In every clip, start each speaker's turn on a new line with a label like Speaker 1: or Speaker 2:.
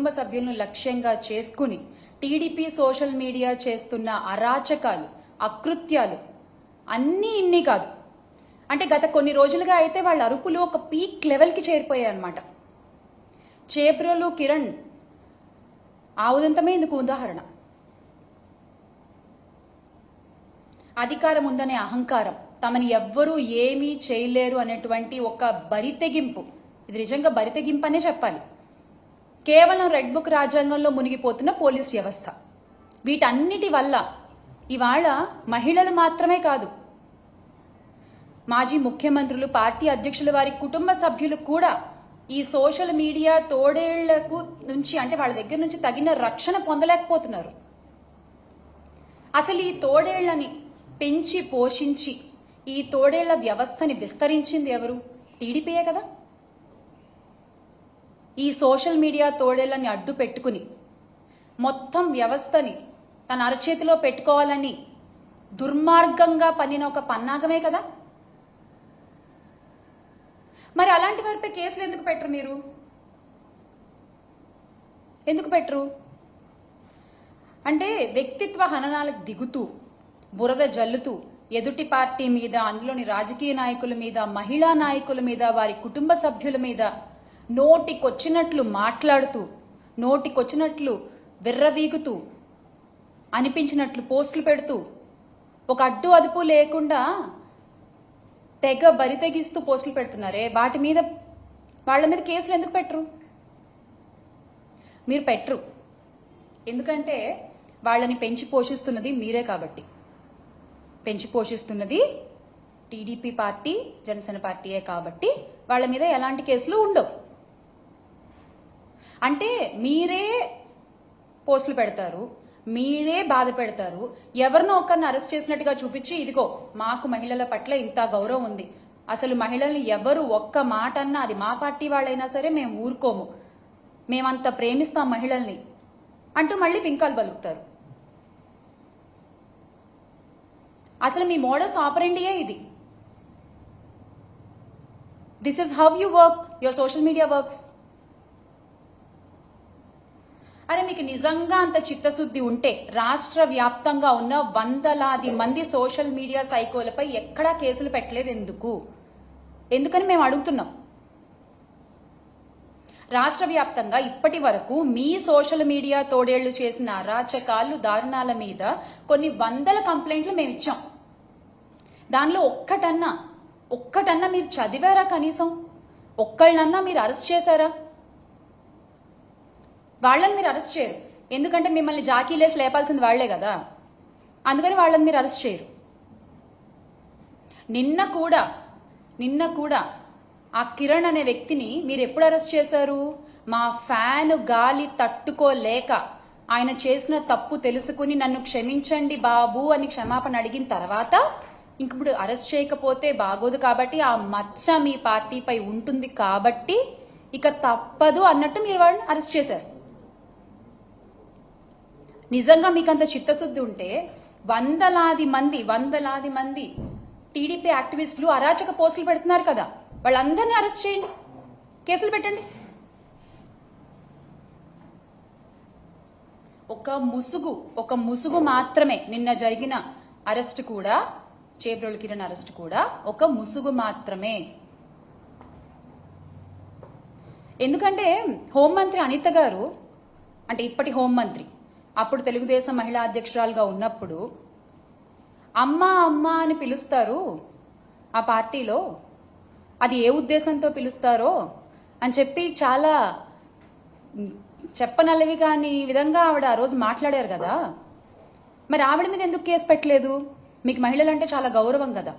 Speaker 1: కుటుంబ సభ్యులను లక్ష్యంగా చేసుకుని టీడీపీ సోషల్ మీడియా చేస్తున్న అరాచకాలు, అకృత్యాలు అన్నీ ఇన్ని కాదు. అంటే గత కొన్ని రోజులుగా అయితే వాళ్ళ అరుపులు ఒక పీక్ లెవెల్కి చేరిపోయాయి అన్నమాట. చేబ్రోలు కిరణ్ ఆ ఉదంతమే ఇందుకు ఉదాహరణ. అధికారం ఉందనే అహంకారం, తమని ఎవ్వరూ ఏమీ చేయలేరు అనేటువంటి ఒక బరితెగింపు, ఇది నిజంగా బరితెగింపు అనే చెప్పాలి. కేవలం రెడ్ బుక్ రాజ్యాంగంలో మునిగిపోతున్న పోలీస్ వ్యవస్థ, వీటన్నిటి వల్ల ఇవాళ మహిళలు మాత్రమే కాదు, మాజీ ముఖ్యమంత్రులు, పార్టీ అధ్యక్షుల వారి కుటుంబ సభ్యులు కూడా ఈ సోషల్ మీడియా తోడేళ్లకు నుంచి, అంటే వాళ్ళ దగ్గర నుంచి తగిన రక్షణ పొందలేకపోతున్నారు. అసలు ఈ తోడేళ్లని పెంచి పోషించి ఈ తోడేళ్ల వ్యవస్థని విస్తరించింది ఎవరు? టీడీపీయే కదా. ఈ సోషల్ మీడియా తోడేళ్లని అడ్డు పెట్టుకుని మొత్తం వ్యవస్థని తన అరచేతిలో పెట్టుకోవాలని దుర్మార్గంగా పన్నిన ఒక పన్నాగమే కదా. మరి అలాంటి వారిపై కేసులు ఎందుకు పెట్టరు? మీరు ఎందుకు పెట్టరు? అంటే వ్యక్తిత్వ హననాలకు దిగుతూ, బురద జల్లుతూ ఎదుటి పార్టీ మీద, అందులోని రాజకీయ నాయకుల మీద, మహిళా నాయకుల మీద, వారి కుటుంబ సభ్యుల మీద నోటికొచ్చినట్లు మాట్లాడుతూ, నోటికొచ్చినట్లు విర్రవీగుతూ, అనిపించినట్లు పోస్టులు పెడుతూ, ఒక అడ్డు అదుపు లేకుండా తెగ బరితెగిస్తూ పోస్టులు పెడుతున్నారే, వాటి మీద, వాళ్ళ మీద కేసులు ఎందుకు పెట్టరు? మీరు పెట్టరు. ఎందుకంటే వాళ్ళని పెంచి పోషిస్తున్నది మీరే కాబట్టి. పెంచి పోషిస్తున్నది టీడీపీ పార్టీ, జనసేన పార్టీయే కాబట్టి వాళ్ళ మీద ఎలాంటి కేసులు ఉండవు. అంటే మీరే పోస్టులు పెడతారు, మీరే బాధ పెడతారు, ఎవరినో ఒకరిని అరెస్ట్ చేసినట్టుగా చూపించి, ఇదిగో మాకు మహిళల పట్ల ఇంత గౌరవం ఉంది, అసలు మహిళల్ని ఎవరు ఒక్క మాట అన్నా, అది మా పార్టీ వాళ్ళైనా సరే మేము ఊరుకోము, మేమంత ప్రేమిస్తాం మహిళల్ని అంటూ మళ్ళీ పింకాలు పలుకుతారు. అసలు మీ మోడస్ ఆపరెండియే ఇది. This is how you work, your social media works. అరే మీకు నిజంగా అంత చిత్తశుద్ధి ఉంటే రాష్ట్ర వ్యాప్తంగా ఉన్న వందలాది మంది సోషల్ మీడియా సైకోలపై ఎక్కడా కేసులు పెట్టలేదు ఎందుకు? ఎందుకని మేము అడుగుతున్నాం. రాష్ట్ర వ్యాప్తంగా ఇప్పటి వరకు మీ సోషల్ మీడియా తోడేళ్లు చేసిన అరాచకాలు, దారుణాల మీద కొన్ని వందల కంప్లైంట్లు మేము ఇచ్చాం. దానిలో ఒక్కటన్నా మీరు చదివారా? కనీసం ఒక్కళ్ళన్నా మీరు అరెస్ట్ చేశారా? వాళ్ళని మీరు అరెస్ట్ చేయరు, ఎందుకంటే మిమ్మల్ని జాకీలేసి లేపాల్సింది వాళ్లే కదా, అందుకని వాళ్ళని మీరు అరెస్ట్ చేయరు. నిన్న కూడా ఆ కిరణ్ అనే వ్యక్తిని మీరు ఎప్పుడు అరెస్ట్ చేశారు? మా ఫ్యాన్ గాలి తట్టుకోలేక ఆయన చేసిన తప్పు తెలుసుకుని నన్ను క్షమించండి బాబు అని క్షమాపణ అడిగిన తర్వాత, ఇప్పుడు అరెస్ట్ చేయకపోతే బాగోదు కాబట్టి, ఆ మచ్చ మీ పార్టీపై ఉంటుంది కాబట్టి ఇక తప్పదు అన్నట్టు మీరు వాళ్ళని అరెస్ట్ చేశారు. నిజంగా మీకు అంత చిత్తశుద్ధి ఉంటే వందలాది మంది టీడీపీ యాక్టివిస్టులు అరాచక పోస్టులు పెడుతున్నారు కదా, వాళ్ళందరినీ అరెస్ట్ చేయండి, కేసులు పెట్టండి. ఒక ముసుగు మాత్రమే నిన్న జరిగిన అరెస్ట్ కూడా, చేబ్రోలు కిరణ్ అరెస్ట్ కూడా ఒక ముసుగు మాత్రమే. ఎందుకంటే హోంమంత్రి అనిత గారు, అంటే ఇప్పటి హోంమంత్రి, అప్పుడు తెలుగుదేశం మహిళా అధ్యక్షురాలుగా ఉన్నప్పుడు అమ్మా అమ్మా అని పిలుస్తారు ఆ పార్టీలో, అది ఏ ఉద్దేశంతో పిలుస్తారో అని చెప్పి చాలా చెప్పనల్లవి కాని విధంగా ఆవిడ ఆ రోజు మాట్లాడారు కదా. మరి ఆవిడ మీద ఎందుకు కేసు పెట్టలేదు? మీకు మహిళలంటే చాలా గౌరవం కదా,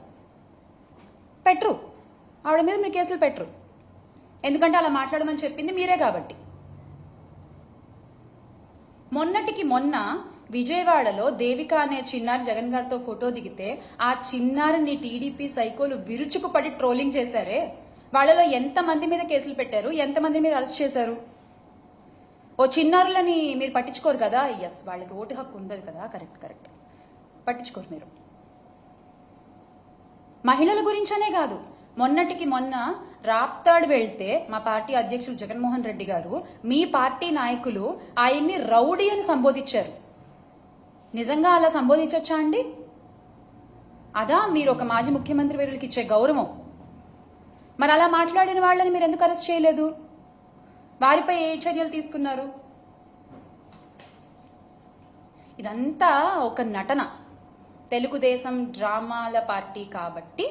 Speaker 1: పెట్టరు. ఆవిడ మీద మీరు కేసులు పెట్టరు, ఎందుకంటే అలా మాట్లాడమని చెప్పింది మీరే కాబట్టి. మొన్నటికి మొన్న విజయవాడలో దేవిక అనే చిన్నారి జగన్ గారితో ఫోటో దిగితే ఆ చిన్నారిని టీడీపీ సైకోలు విరుచుకుపడి ట్రోలింగ్ చేశారే, వాళ్ళలో ఎంతమంది మీద కేసులు పెట్టారు, ఎంతమంది మీద అరెస్ట్ చేశారు? ఓ చిన్నారులని మీరు పట్టించుకోరు కదా. ఎస్, వాళ్ళకి ఓటు హక్కు ఉండదు కదా, కరెక్ట్, పట్టించుకోరు మీరు. మహిళల గురించనే కాదు, మొన్నటికి మొన్న రాప్తాడు వెళ్తే మా పార్టీ అధ్యక్షులు జగన్మోహన్ రెడ్డి గారు మీ పార్టీ నాయకులు ఆయన్ని రౌడీ అని సంబోధించారు. నిజంగా అలా సంబోధించొచ్చా అండి? అదా మీరు ఒక మాజీ ముఖ్యమంత్రి వర్యులకి ఇచ్చే గౌరవం? మరి అలా మాట్లాడిన వాళ్ళని మీరు ఎందుకు అరెస్ట్ చేయలేదు? వారిపై ఏ చర్యలు తీసుకున్నారు? ఇదంతా ఒక నటన. తెలుగుదేశం డ్రామాల పార్టీ కాబట్టి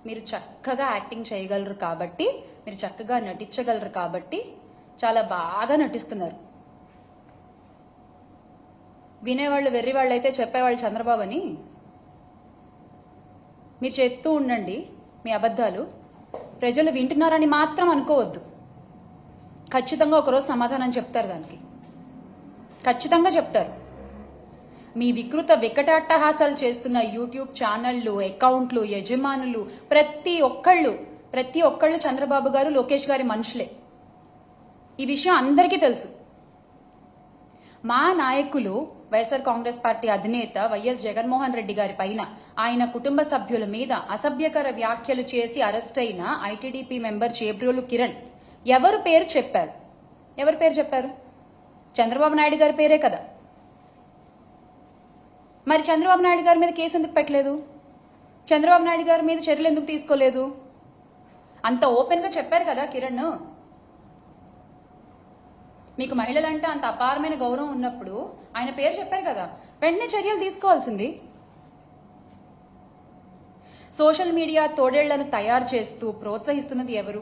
Speaker 1: మీరు చక్కగా యాక్టింగ్ చేయగలరు, కాబట్టి మీరు చక్కగా నటించగలరు, కాబట్టి చాలా బాగా నటిస్తున్నారు. వినేవాళ్ళు వెర్రివాళ్ళు అయితే చెప్పేవాళ్ళు చంద్రబాబు అని. మీరు చెప్తూ ఉండండి మీ అబద్ధాలు. ప్రజలు వింటున్నారని మాత్రం అనుకోవద్దు. ఖచ్చితంగా ఒకరోజు సమాధానం చెప్తారు, దానికి ఖచ్చితంగా చెప్తారు. మీ వికృత వికటాట్టహాసాలు చేస్తున్న యూట్యూబ్ ఛానళ్లు, అకౌంట్లు, యజమానులు ప్రతి ఒక్కళ్ళు చంద్రబాబు గారు, లోకేష్ గారి మనుషులే. ఈ విషయం అందరికీ తెలుసు. మా నాయకులు వైఎస్ఆర్ కాంగ్రెస్ పార్టీ అధినేత వైఎస్ జగన్మోహన్ రెడ్డి గారి పైన, ఆయన కుటుంబ సభ్యుల మీద అసభ్యకర వ్యాఖ్యలు చేసి అరెస్ట్ అయిన ఐటీడీపీ మెంబర్ చేబ్రోలు కిరణ్ ఎవరు పేరు చెప్పారు? చంద్రబాబు నాయుడు గారి పేరే కదా. మరి చంద్రబాబు నాయుడు గారి మీద కేసు ఎందుకు పెట్టలేదు? చంద్రబాబు నాయుడు గారి మీద చర్యలు ఎందుకు తీసుకోలేదు? అంత ఓపెన్ గా చెప్పారు కదా కిరణ్. మీకు మహిళలంటే అంత అపారమైన గౌరవం ఉన్నప్పుడు ఆయన పేరు చెప్పారు కదా, వెంటనే చర్యలు తీసుకోవాల్సింది. సోషల్ మీడియా తోడేళ్లను తయారు చేస్తూ ప్రోత్సహిస్తున్నది ఎవరు?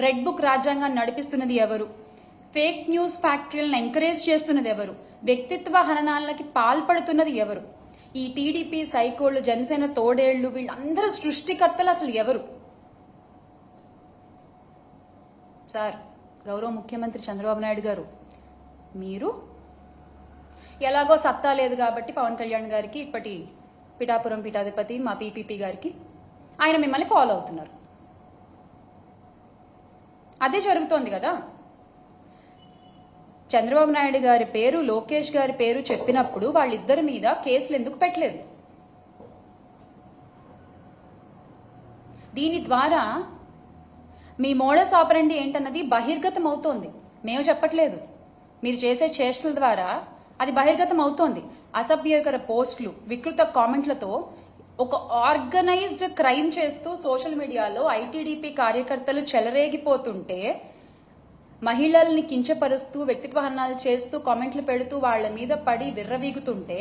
Speaker 1: రెడ్ బుక్ రాజ్యాంగాన్ని నడిపిస్తున్నది ఎవరు? ఫేక్ న్యూస్ ఫ్యాక్టరీలను ఎంకరేజ్ చేస్తున్నది ఎవరు? వ్యక్తిత్వ హననాలకి పాల్పడుతున్నది ఎవరు? ఈ టీడీపీ సైకోళ్లు, జనసేన తోడేళ్లు, వీళ్ళందరూ సృష్టికర్తలు అసలు ఎవరు? సార్, గౌరవ ముఖ్యమంత్రి చంద్రబాబు నాయుడు గారు, మీరు ఎలాగో సత్తా లేదు కాబట్టి పవన్ కళ్యాణ్ గారికి, ఇప్పటి పిఠాపురం పీఠాధిపతి మా పీపీపీ గారికి, ఆయన మిమ్మల్ని ఫాలో అవుతున్నారు. అదే జరుగుతోంది కదా. చంద్రబాబు నాయుడు గారి పేరు, లోకేష్ గారి పేరు చెప్పినప్పుడు వాళ్ళిద్దరి మీద కేసులు ఎందుకు పెట్టలేదు? దీని ద్వారా మీ మోడస్ ఆపరండి ఏంటన్నది బహిర్గతం అవుతోంది. మేము చెప్పట్లేదు, మీరు చేసే చేష్టల ద్వారా అది బహిర్గతం అవుతోంది. అసభ్యకర పోస్టులు, వికృత కామెంట్లతో ఒక ఆర్గనైజ్డ్ క్రైమ్ చేస్తూ సోషల్ మీడియాలో ఐటీడీపీ కార్యకర్తలు చెలరేగిపోతుంటే, మహిళల్ని కించపరుస్తూ వ్యక్తిత్వ హననాలు చేస్తూ కామెంట్లు పెడుతూ వాళ్ళ మీద పడి విర్రవీగుతుంటే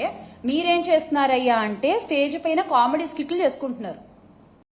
Speaker 1: మీరేం చేస్తున్నారయ్యా అంటే స్టేజ్ పైన కామెడీ స్కిట్లు చేసుకుంటున్నారు.